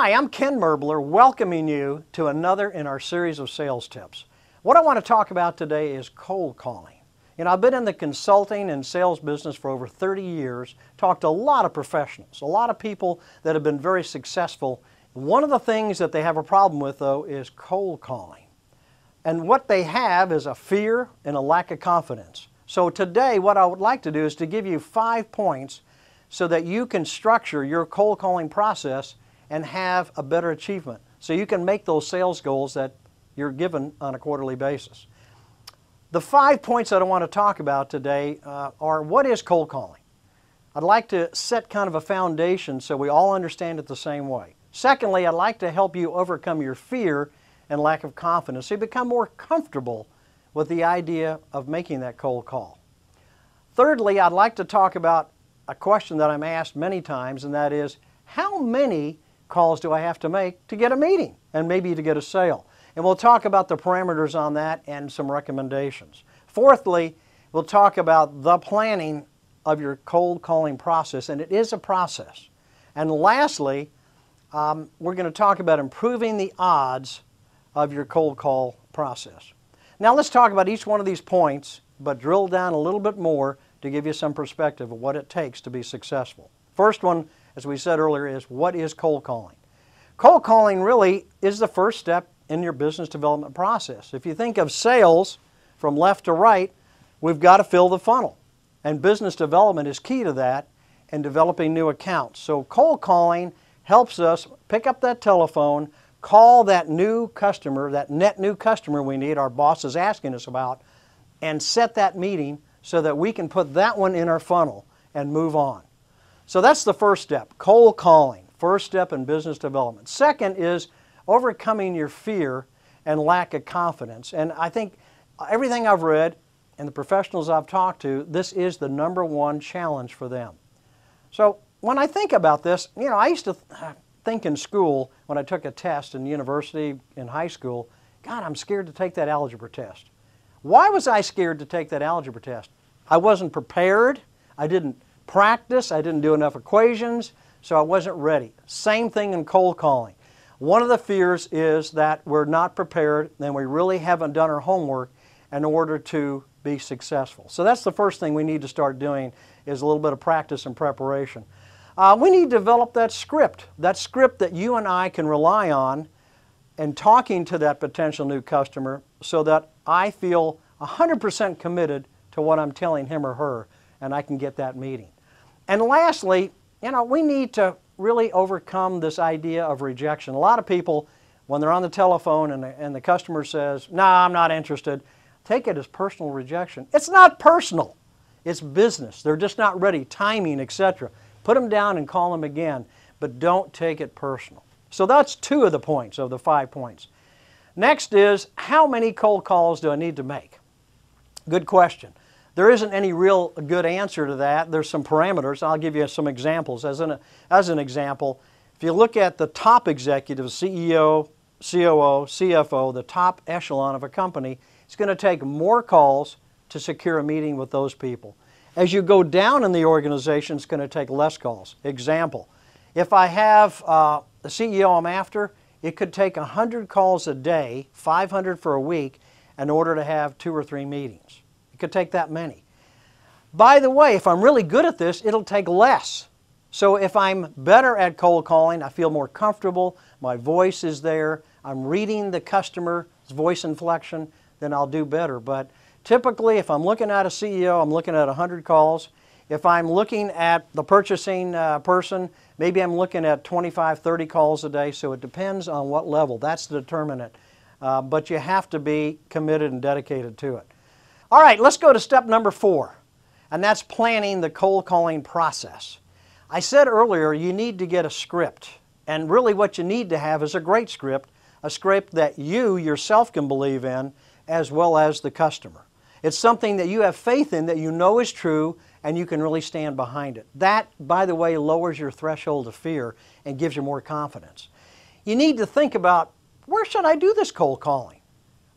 Hi, I'm Ken Merbler, welcoming you to another in our series of sales tips. What I want to talk about today is cold calling. I've been in the consulting and sales business for over 30 years, talked to a lot of professionals, a lot of people that have been very successful. One of the things that they have a problem with, though, is cold calling. And what they have is a fear and a lack of confidence. So today, what I would like to do is to give you 5 points so that you can structure your cold calling process and have a better achievement, so you can make those sales goals that you're given on a quarterly basis. The 5 points that I want to talk about today are what is cold calling. I'd like to set kind of a foundation so we all understand it the same way. Secondly, I'd like to help you overcome your fear and lack of confidence so you become more comfortable with the idea of making that cold call. Thirdly, I'd like to talk about a question that I'm asked many times, and that is, how many calls do I have to make to get a meeting and maybe to get a sale? And we'll talk about the parameters on that and some recommendations. Fourthly, we'll talk about the planning of your cold calling process, and it is a process. And lastly, we're going to talk about improving the odds of your cold call process. Now let's talk about each one of these points, but drill down a little bit more to give you some perspective of what it takes to be successful. First one, as we said earlier, is what is cold calling? Cold calling really is the first step in your business development process. If you think of sales from left to right, we've got to fill the funnel. And business development is key to that and developing new accounts. So cold calling helps us pick up that telephone, call that new customer, that net new customer we need, our boss is asking us about, and set that meeting so that we can put that one in our funnel and move on. So that's the first step, cold calling, first step in business development. Second is overcoming your fear and lack of confidence. And I think everything I've read and the professionals I've talked to, this is the #1 challenge for them. So when I think about this, I used to think in school when I took a test in university, in high school, God, I'm scared to take that algebra test. Why was I scared to take that algebra test? I wasn't prepared. I didn't practice. I didn't do enough equations, so I wasn't ready. Same thing in cold calling. One of the fears is that we're not prepared and we really haven't done our homework in order to be successful. So that's the first thing we need to start doing, is a little bit of practice and preparation. We need to develop that script that you and I can rely on in talking to that potential new customer, so that I feel 100% committed to what I'm telling him or her, and I can get that meeting. And lastly, we need to really overcome this idea of rejection. A lot of people, when they're on the telephone and the customer says, "No, I'm not interested," take it as personal rejection. It's not personal. It's business. They're just not ready, timing, etc. Put them down and call them again, but don't take it personal. So that's 2 of the points, of the 5 points. Next is, how many cold calls do I need to make? Good question. There isn't any real good answer to that. There's some parameters. I'll give you some examples. As an example, if you look at the top executive, CEO, COO, CFO, the top echelon of a company, it's going to take more calls to secure a meeting with those people. As you go down in the organization, it's going to take less calls. Example, if I have the CEO I'm after, it could take 100 calls a day, 500 for a week, in order to have 2 or 3 meetings. It could take that many. By the way, if I'm really good at this, it'll take less. So if I'm better at cold calling, I feel more comfortable, my voice is there, I'm reading the customer's voice inflection, then I'll do better. But typically, if I'm looking at a CEO, I'm looking at 100 calls. If I'm looking at the purchasing person, maybe I'm looking at 25, 30 calls a day, so it depends on what level. That's the determinant. But you have to be committed and dedicated to it. All right, let's go to step number 4, and that's planning the cold calling process. I said earlier you need to get a script, and really what you need to have is a great script, a script that you yourself can believe in, as well as the customer. It's something that you have faith in, that you know is true, and you can really stand behind it. That, by the way, lowers your threshold of fear and gives you more confidence. You need to think about, where should I do this cold calling?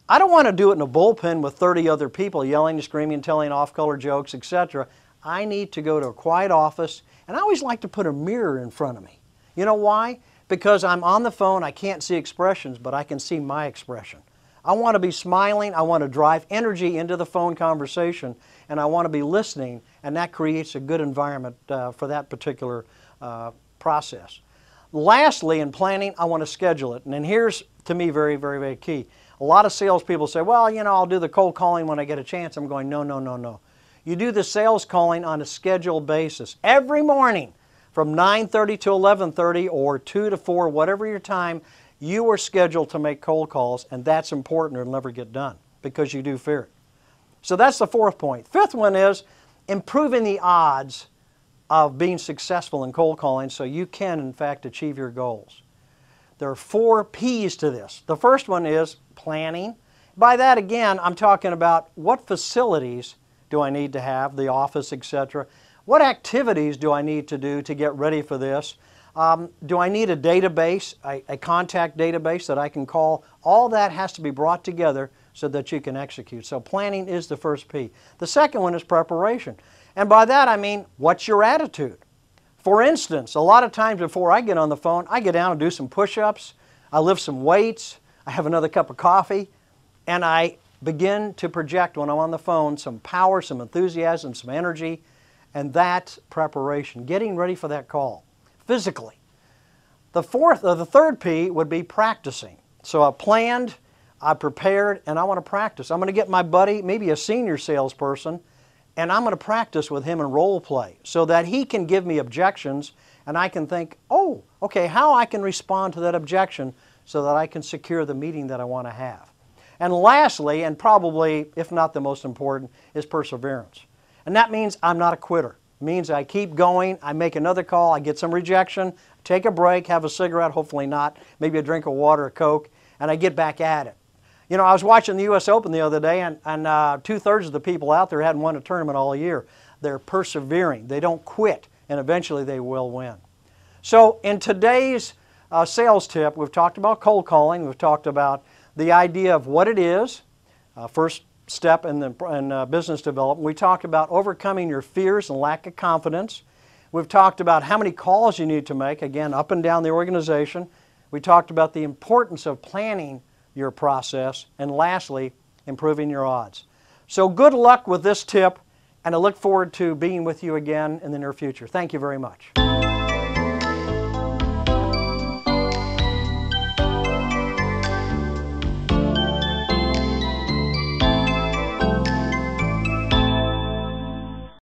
I don't want to do it in a bullpen with 30 other people yelling, screaming, telling off-color jokes, etc. I need to go to a quiet office, and I always like to put a mirror in front of me. You know why? because I'm on the phone, I can't see expressions, but I can see my expression. I want to be smiling, I want to drive energy into the phone conversation, and I want to be listening, and that creates a good environment for that particular process. Lastly, in planning, I want to schedule it. And then here's, to me, very, very, very key. A lot of salespeople say, well, you know, I'll do the cold calling when I get a chance. I'm going, no, no, no, no. You do the sales calling on a scheduled basis. Every morning from 9:30 to 11:30 or 2 to 4, whatever your time, you are scheduled to make cold calls, and that's important or it'll never get done because you do fear it. So that's the fourth point. Fifth one is improving the odds of being successful in cold calling so you can, in fact, achieve your goals. There are 4 P's to this. The first one is planning. By that, again, I'm talking about what facilities do I need to have, the office, etc. What activities do I need to do to get ready for this? Do I need a database, a contact database that I can call? All that has to be brought together so that you can execute. So planning is the first P. The second one is preparation. And by that I mean, what's your attitude? For instance, a lot of times before I get on the phone, I get down and do some push-ups, I lift some weights, I have another cup of coffee, and I begin to project when I'm on the phone some power, some enthusiasm, some energy, and that's preparation, getting ready for that call, physically. The third P would be practicing. So I planned, I prepared, and I want to practice. I'm going to get my buddy, maybe a senior salesperson, and I'm going to practice with him in role play so that he can give me objections and I can think, oh, okay, how I can respond to that objection so that I can secure the meeting that I want to have. And lastly, and probably, if not the most important, is perseverance. And that means I'm not a quitter. It means I keep going, I make another call, I get some rejection, take a break, have a cigarette, hopefully not, maybe a drink of water, a Coke, and I get back at it. You know, I was watching the U.S. Open the other day, and 2/3 of the people out there hadn't won a tournament all year. They're persevering. They don't quit, and eventually they will win. So in today's sales tip, we've talked about cold calling. We've talked about the idea of what it is, first step in business development. We talked about overcoming your fears and lack of confidence. We've talked about how many calls you need to make, again, up and down the organization. We talked about the importance of planning your process, and lastly, improving your odds. So good luck with this tip, and I look forward to being with you again in the near future. Thank you very much.